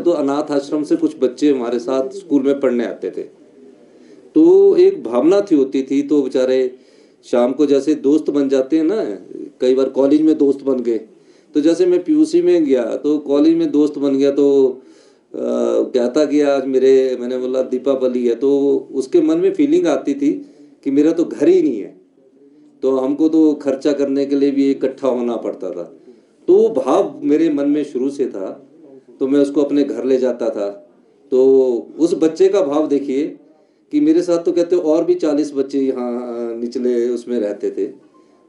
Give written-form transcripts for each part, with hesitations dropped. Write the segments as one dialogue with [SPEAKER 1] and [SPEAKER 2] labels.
[SPEAKER 1] तो अनाथ आश्रम से कुछ बच्चे हमारे साथ स्कूल में पढ़ने आते थे, तो एक भावना थी होती थी, तो बेचारे शाम को जैसे दोस्त बन जाते हैं ना, कई बार कॉलेज में दोस्त बन गए, तो जैसे मैं पीयूसी में गया तो कॉलेज में दोस्त बन गया, तो कहता कि आज मैंने बोला दीपावली है, तो उसके मन में फीलिंग आती थी कि मेरा तो घर ही नहीं है, तो हमको तो खर्चा करने के लिए भी इकट्ठा होना पड़ता था। तो वो भाव मेरे मन में शुरू से था, तो मैं उसको अपने घर ले जाता था। तो उस बच्चे का भाव देखिए कि मेरे साथ तो कहते और भी 40 बच्चे यहाँ निचले उसमें रहते थे।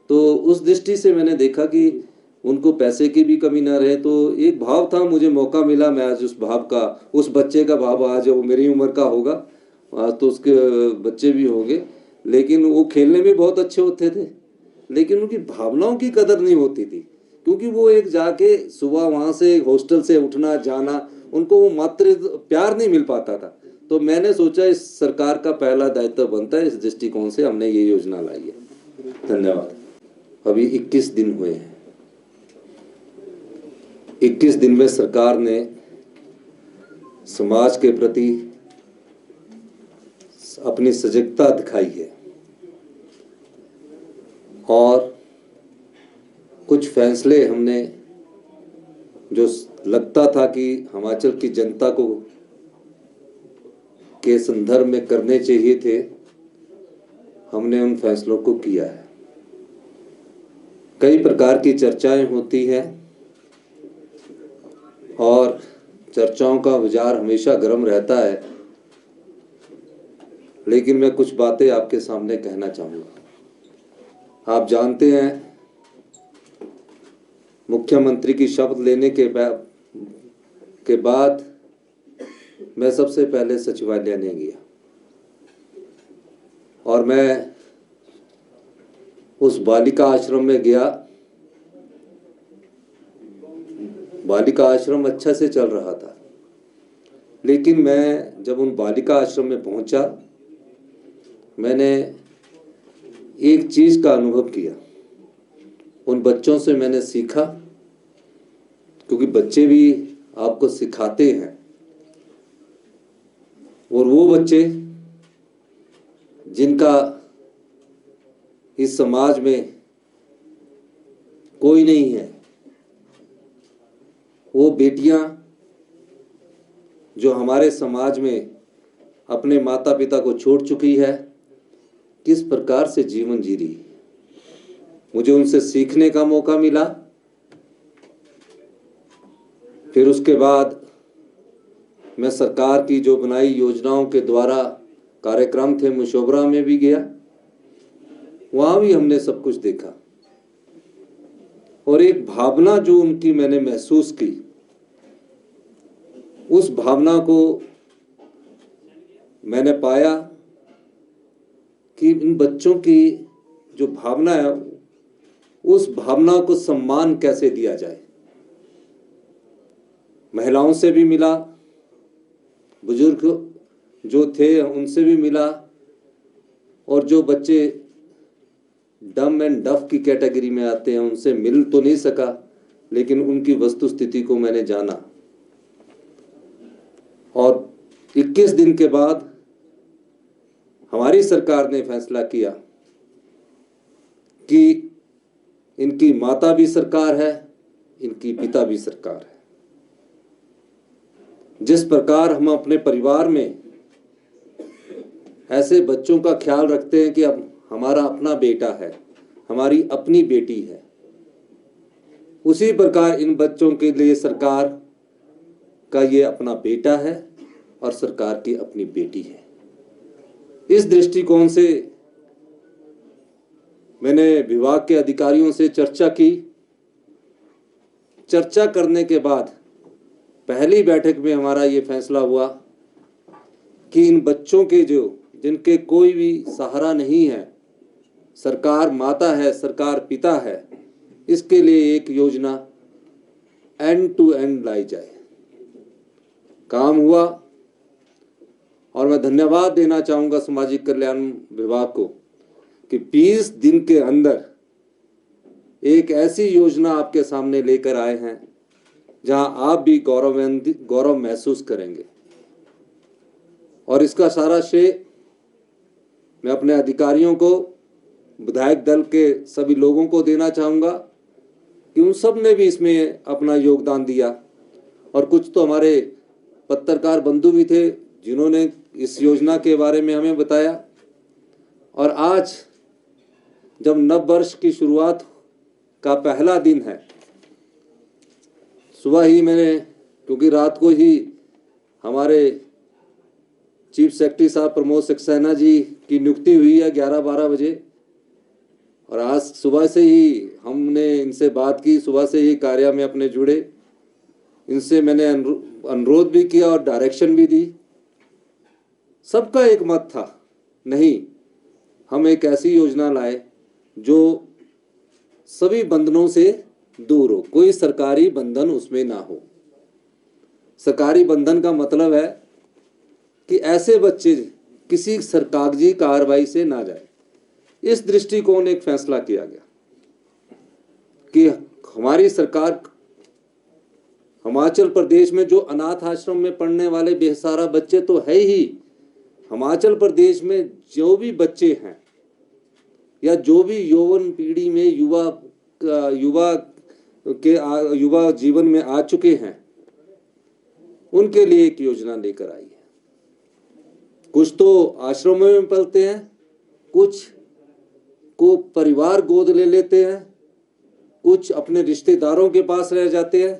[SPEAKER 1] तो उस दृष्टि से मैंने देखा कि उनको पैसे की भी कमी ना रहे, तो एक भाव था, मुझे मौका मिला, मैं आज उस भाव का, उस बच्चे का भाव, आज वो मेरी उम्र का होगा, आज तो उसके बच्चे भी होंगे, लेकिन वो खेलने में बहुत अच्छे होते थे, लेकिन उनकी भावनाओं की कदर नहीं होती थी, क्योंकि वो एक जाके सुबह वहाँ से हॉस्टल से उठना जाना, उनको वो मात्र प्यार नहीं मिल पाता था। तो मैंने सोचा इस सरकार का पहला दायित्व बनता है, इस दृष्टिकोण से हमने ये योजना लाई है। धन्यवाद। अभी 21 दिन हुए हैं। 21 दिन में सरकार ने समाज के प्रति अपनी सजगता दिखाई है, और कुछ फैसले हमने जो लगता था कि हिमाचल की जनता को के संदर्भ में करने चाहिए थे, हमने उन फैसलों को किया है। कई प्रकार की चर्चाएं होती हैं, और चर्चाओं का विचार हमेशा गर्म रहता है, लेकिन मैं कुछ बातें आपके सामने कहना चाहूँगा। आप जानते हैं, मुख्यमंत्री की शपथ लेने के बाद मैं सबसे पहले सचिवालय नहीं गया, और मैं उस बालिका आश्रम में गया। बालिका आश्रम अच्छा से चल रहा था, लेकिन मैं जब उन बालिका आश्रम में पहुंचा, मैंने एक चीज का अनुभव किया। उन बच्चों से मैंने सीखा, क्योंकि बच्चे भी आपको सिखाते हैं, और वो बच्चे जिनका इस समाज में कोई नहीं है, वो बेटियां जो हमारे समाज में अपने माता पिता को छोड़ चुकी है, किस प्रकार से जीवन जी रही, मुझे उनसे सीखने का मौका मिला। फिर उसके बाद मैं सरकार की जो बनाई योजनाओं के द्वारा कार्यक्रम थे, मशोबरा में भी गया, वहां भी हमने सब कुछ देखा, और एक भावना जो उनकी मैंने महसूस की, उस भावना को मैंने पाया कि इन बच्चों की जो भावना है, उस भावना को सम्मान कैसे दिया जाए। महिलाओं से भी मिला, बुजुर्ग जो थे उनसे भी मिला, और जो बच्चे डम एंड डफ की कैटेगरी में आते हैं उनसे मिल तो नहीं सका, लेकिन उनकी वस्तु स्थिति को मैंने जाना। और 21 दिन के बाद हमारी सरकार ने फैसला किया कि इनकी माता भी सरकार है, इनकी पिता भी सरकार है। जिस प्रकार हम अपने परिवार में ऐसे बच्चों का ख्याल रखते हैं कि अब हमारा अपना बेटा है, हमारी अपनी बेटी है, उसी प्रकार इन बच्चों के लिए सरकार का ये अपना बेटा है और सरकार की अपनी बेटी है। इस दृष्टिकोण से मैंने विभाग के अधिकारियों से चर्चा की। चर्चा करने के बाद पहली बैठक में हमारा ये फैसला हुआ कि इन बच्चों के जिनके कोई भी सहारा नहीं है, सरकार माता है, सरकार पिता है, इसके लिए एक योजना एंड टू एंड लाई जाए। काम हुआ, और मैं धन्यवाद देना चाहूँगा सामाजिक कल्याण विभाग को कि 20 दिन के अंदर एक ऐसी योजना आपके सामने लेकर आए हैं जहां आप भी गौरव महसूस करेंगे। और इसका सारा श्रेय मैं अपने अधिकारियों को, विधायक दल के सभी लोगों को देना चाहूँगा कि उन सब ने भी इसमें अपना योगदान दिया। और कुछ तो हमारे पत्रकार बंधु भी थे जिन्होंने इस योजना के बारे में हमें बताया। और आज जब नव वर्ष की शुरुआत का पहला दिन है, सुबह ही मैंने, क्योंकि रात को ही हमारे चीफ सेक्रेटरी साहब प्रमोद सक्सेना जी की नियुक्ति हुई है 11-12 बजे, और आज सुबह से ही हमने इनसे बात की, सुबह से ही कार्य में अपने जुड़े, इनसे मैंने अनुरोध भी किया और डायरेक्शन भी दी। सबका एक मत था, नहीं, हम एक ऐसी योजना लाए जो सभी बंधनों से दूर हो, कोई सरकारी बंधन उसमें ना हो। सरकारी बंधन का मतलब है कि ऐसे बच्चे किसी सरकागजी कार्रवाई से ना जाए। इस दृष्टिकोण एक फैसला किया गया कि हमारी सरकार हिमाचल प्रदेश में जो अनाथ आश्रम में पढ़ने वाले बेसहारा बच्चे तो है ही, हिमाचल प्रदेश में जो भी बच्चे हैं या जो भी यौवन पीढ़ी में युवा जीवन में आ चुके हैं, उनके लिए एक योजना लेकर आई है। कुछ तो आश्रमों में पलते हैं, कुछ को परिवार गोद ले लेते हैं, कुछ अपने रिश्तेदारों के पास रह जाते हैं।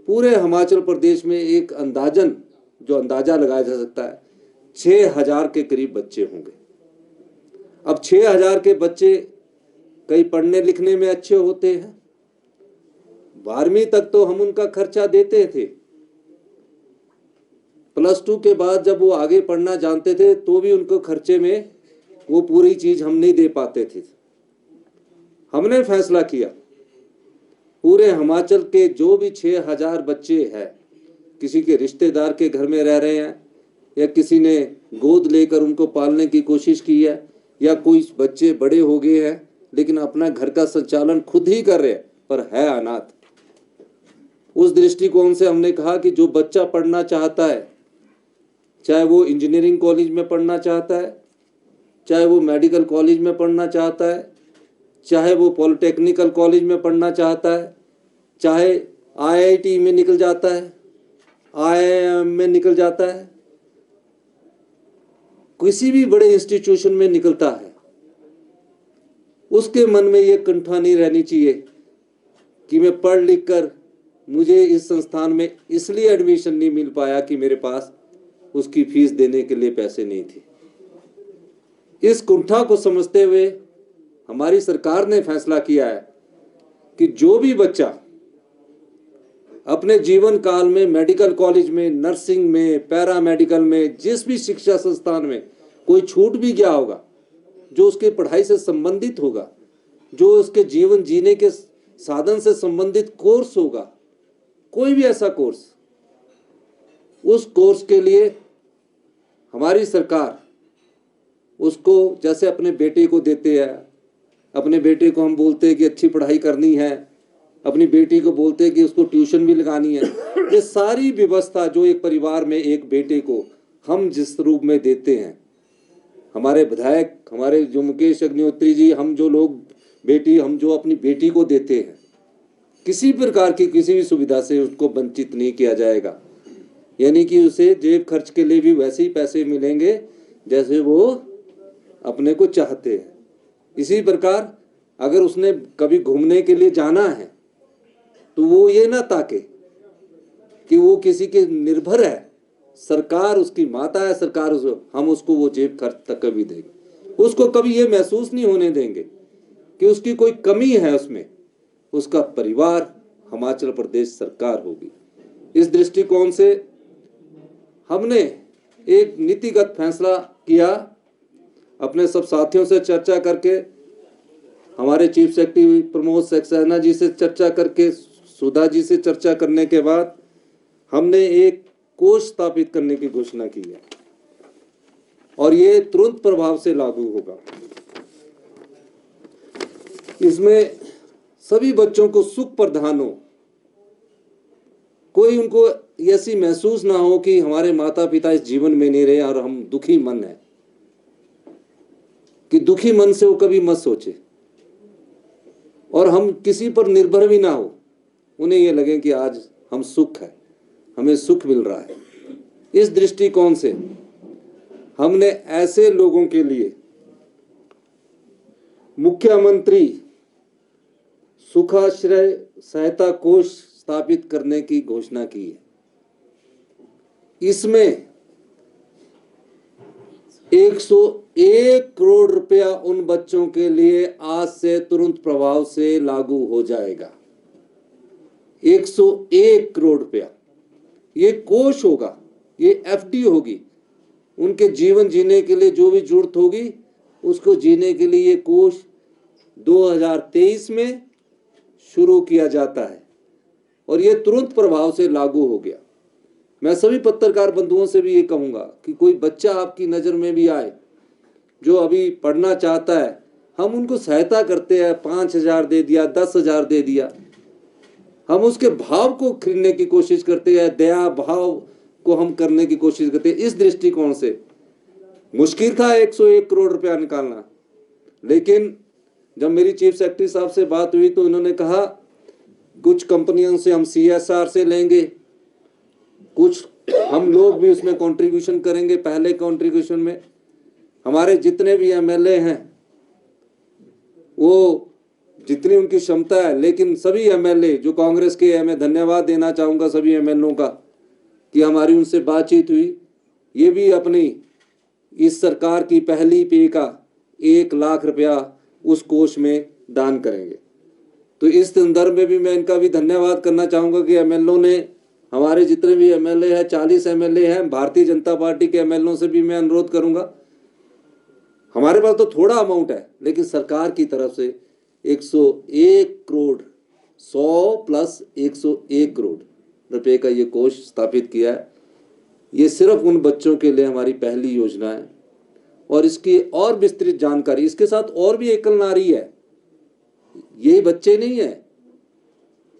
[SPEAKER 1] पूरे हिमाचल प्रदेश में एक अंदाजा लगाया जा सकता है 6,000 के करीब बच्चे होंगे। अब 6,000 के बच्चे कई पढ़ने लिखने में अच्छे होते हैं, 12वीं तक तो हम उनका खर्चा देते थे, +2 के बाद जब वो आगे पढ़ना जानते थे तो भी उनको खर्चे में वो पूरी चीज हम नहीं दे पाते थे। हमने फैसला किया पूरे हिमाचल के जो भी 6,000 बच्चे हैं, किसी के रिश्तेदार के घर में रह रहे हैं या किसी ने गोद लेकर उनको पालने की कोशिश की है, या कोई बच्चे बड़े हो गए हैं लेकिन अपना घर का संचालन खुद ही कर रहे हैं पर है अनाथ, उस दृष्टिकोण से हमने कहा कि जो बच्चा पढ़ना चाहता है, चाहे वो इंजीनियरिंग कॉलेज में पढ़ना चाहता है, चाहे वो मेडिकल कॉलेज में पढ़ना चाहता है, चाहे वो पॉलिटेक्निकल कॉलेज में पढ़ना चाहता है, चाहे IIT में निकल जाता है, IIM में निकल जाता है, किसी भी बड़े इंस्टीट्यूशन में निकलता है, उसके मन में ये कुंठा नहीं रहनी चाहिए कि मैं पढ़ लिख कर मुझे इस संस्थान में इसलिए एडमिशन नहीं मिल पाया कि मेरे पास उसकी फीस देने के लिए पैसे नहीं थे। इस कुंठा को समझते हुए हमारी सरकार ने फैसला किया है कि जो भी बच्चा अपने जीवन काल में मेडिकल कॉलेज में, नर्सिंग में, पैरामेडिकल में, जिस भी शिक्षा संस्थान में कोई छूट भी गया होगा, जो उसके पढ़ाई से संबंधित होगा, जो उसके जीवन जीने के साधन से संबंधित कोर्स होगा, कोई भी ऐसा कोर्स, उस कोर्स के लिए हमारी सरकार उसको जैसे अपने बेटे को देते हैं, अपने बेटे को हम बोलते हैं कि अच्छी पढ़ाई करनी है, अपनी बेटी को बोलते हैं कि उसको ट्यूशन भी लगानी है, ये सारी व्यवस्था जो एक परिवार में एक बेटे को हम जिस रूप में देते हैं, हमारे विधायक, हमारे जो मुकेश अग्निहोत्री जी, हम जो अपनी बेटी को देते हैं, किसी प्रकार की किसी भी सुविधा से उसको वंचित नहीं किया जाएगा। यानी कि उसे जेब खर्च के लिए भी वैसे ही पैसे मिलेंगे जैसे वो अपने को चाहते हैं। इसी प्रकार अगर उसने कभी घूमने के लिए जाना है तो वो ये ना ताके कि वो किसी के निर्भर है, सरकार उसकी माता है, सरकार हम उसको वो जेब खर्च तक कभी देंगे, उसको कभी ये महसूस नहीं होने देंगे कि उसकी कोई कमी है, उसमें उसका परिवार हिमाचल प्रदेश सरकार होगी। इस दृष्टिकोण से हमने एक नीतिगत फैसला किया, अपने सब साथियों से चर्चा करके, हमारे चीफ सेक्रेटरी प्रमोद सक्सेना जी से चर्चा करके, सुधा जी से चर्चा करने के बाद हमने एक कोष स्थापित करने की घोषणा की है और ये तुरंत प्रभाव से लागू होगा। इसमें सभी बच्चों को सुख प्रदान हो, कोई उनको ऐसी महसूस ना हो कि हमारे माता पिता इस जीवन में नहीं रहे और हम दुखी मन है, कि दुखी मन से वो कभी मत सोचे, और हम किसी पर निर्भर भी ना हो। उन्हें ये लगे कि आज हम सुख है, हमें सुख मिल रहा है। इस दृष्टिकोण से हमने ऐसे लोगों के लिए मुख्यमंत्री सुखाश्रय सहायता कोष स्थापित करने की घोषणा की है। इसमें 101 करोड़ रुपया उन बच्चों के लिए आज से तुरंत प्रभाव से लागू हो जाएगा। 101 करोड़ रुपया ये कोष होगा, ये एफडी होगी। उनके जीवन जीने के लिए जो भी जरूरत होगी उसको जीने के लिए ये कोष 2023 में शुरू किया जाता है और ये तुरंत प्रभाव से लागू हो गया। मैं सभी पत्रकार बंधुओं से भी ये कहूंगा कि कोई बच्चा आपकी नज़र में भी आए जो अभी पढ़ना चाहता है, हम उनको सहायता करते हैं, 5,000 दे दिया, 10,000 दे दिया, हम उसके भाव को खरीदने की कोशिश करते हैं, दया भाव को हम करने की कोशिश करते हैं। इस दृष्टिकोण से मुश्किल था 101 करोड़ रुपया निकालना, लेकिन जब मेरी चीफ सेक्रेटरी साहब से बात हुई तो इन्होंने कहा कुछ कंपनियों से हम CSR से लेंगे, कुछ हम लोग भी उसमें कंट्रीब्यूशन करेंगे। पहले कंट्रीब्यूशन में हमारे जितने भी MLA हैं वो जितनी उनकी क्षमता है, लेकिन सभी MLA जो कांग्रेस के हैं, मैं धन्यवाद देना चाहूँगा सभी MLA का कि हमारी उनसे बातचीत हुई। ये भी अपनी इस सरकार की पहली पे का 1 लाख रुपया उस कोष में दान करेंगे। तो इस संदर्भ में भी मैं इनका भी धन्यवाद करना चाहूँगा कि MLA ने, हमारे जितने भी MLA हैं, 40 MLA हैं, भारतीय जनता पार्टी के MLA से भी मैं अनुरोध करूँगा, हमारे पास तो थोड़ा अमाउंट है लेकिन सरकार की तरफ से 101 करोड़ 100 प्लस 101 करोड़ रुपए का ये कोष स्थापित किया है। ये सिर्फ उन बच्चों के लिए हमारी पहली योजना है और इसकी और विस्तृत जानकारी, इसके साथ और भी एकल नारी है, यही बच्चे नहीं है।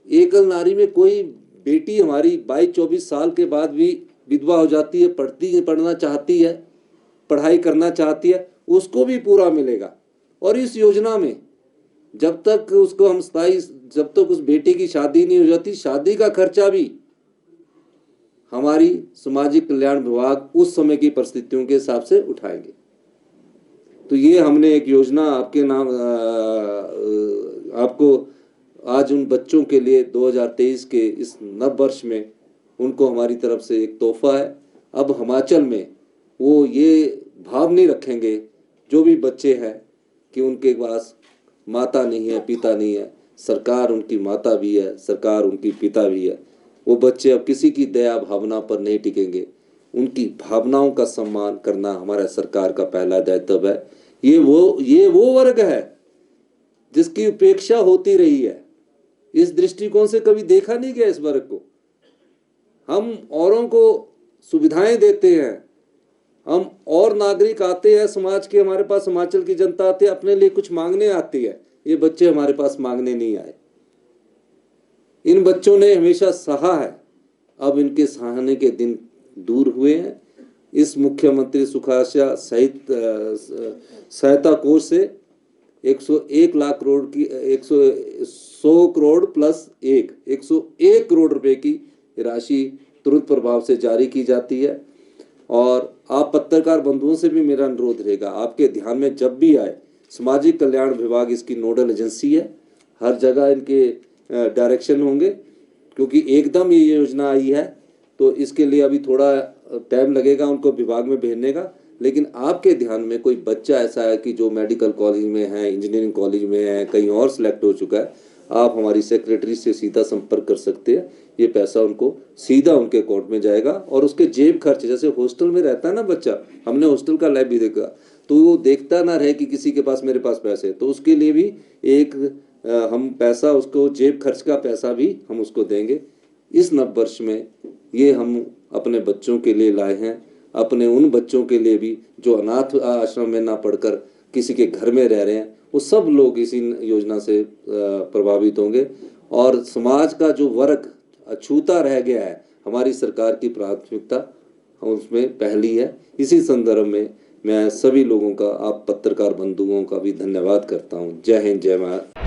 [SPEAKER 1] एकल नारी में कोई बेटी हमारी 22-24 साल के बाद भी विधवा हो जाती है, पढ़ना चाहती है, पढ़ाई करना चाहती है, उसको भी पूरा मिलेगा। और इस योजना में जब तक उसको हम जब तक उस बेटी की शादी नहीं हो जाती, शादी का खर्चा भी हमारी सामाजिक कल्याण विभाग उस समय की परिस्थितियों के हिसाब से उठाएंगे। तो ये हमने एक योजना आपके नाम आपको आज उन बच्चों के लिए 2023 के इस नव वर्ष में उनको हमारी तरफ से एक तोहफा है। अब हिमाचल में वो ये भाव नहीं रखेंगे जो भी बच्चे हैं कि उनके पास माता नहीं है, पिता नहीं है, सरकार उनकी माता भी है, सरकार उनकी पिता भी है। वो बच्चे अब किसी की दया भावना पर नहीं टिकेंगे, उनकी भावनाओं का सम्मान करना हमारा सरकार का पहला दायित्व है। ये वो वर्ग है जिसकी उपेक्षा होती रही है। इस दृष्टिकोण से कभी देखा नहीं गया इस वर्ग को। हम औरों को सुविधाएं देते हैं, हम और नागरिक आते हैं समाज के, हमारे पास हिमाचल की जनता आती है, अपने लिए कुछ मांगने आती है। ये बच्चे हमारे पास मांगने नहीं आए, इन बच्चों ने हमेशा सहा है, अब इनके सहाने के दिन दूर हुए हैं। इस मुख्यमंत्री सुखाश्रय सहायता कोष से 101 लाख करोड़ की 100 करोड़ प्लस 101 करोड़ रुपए की राशि तुरंत प्रभाव से जारी की जाती है। और आप पत्रकार बंधुओं से भी मेरा अनुरोध रहेगा, आपके ध्यान में जब भी आए, सामाजिक कल्याण विभाग इसकी नोडल एजेंसी है, हर जगह इनके डायरेक्शन होंगे, क्योंकि एकदम ये योजना आई है तो इसके लिए अभी थोड़ा टाइम लगेगा उनको विभाग में भेजने का। लेकिन आपके ध्यान में कोई बच्चा ऐसा है कि जो मेडिकल कॉलेज में है, इंजीनियरिंग कॉलेज में है, कहीं और सिलेक्ट हो चुका है, आप हमारी सेक्रेटरी से सीधा संपर्क कर सकते हैं। ये पैसा उनको सीधा उनके अकाउंट में जाएगा और उसके जेब खर्च, जैसे हॉस्टल में रहता है ना बच्चा, हमने हॉस्टल का लाइफ भी देखा, तो वो देखता ना रहे कि किसी के पास मेरे पास पैसे, तो उसके लिए भी एक हम पैसा उसको, जेब खर्च का पैसा भी हम उसको देंगे। इस नव वर्ष में ये हम अपने बच्चों के लिए लाए हैं, अपने उन बच्चों के लिए भी जो अनाथ आश्रम में ना पढ़कर किसी के घर में रह रहे हैं, वो सब लोग इस योजना से प्रभावित होंगे। और समाज का जो वर्ग अछूता रह गया है, हमारी सरकार की प्राथमिकता उसमें पहली है। इसी संदर्भ में मैं सभी लोगों का, आप पत्रकार बंधुओं का भी धन्यवाद करता हूँ। जय हिंद, जय भारत।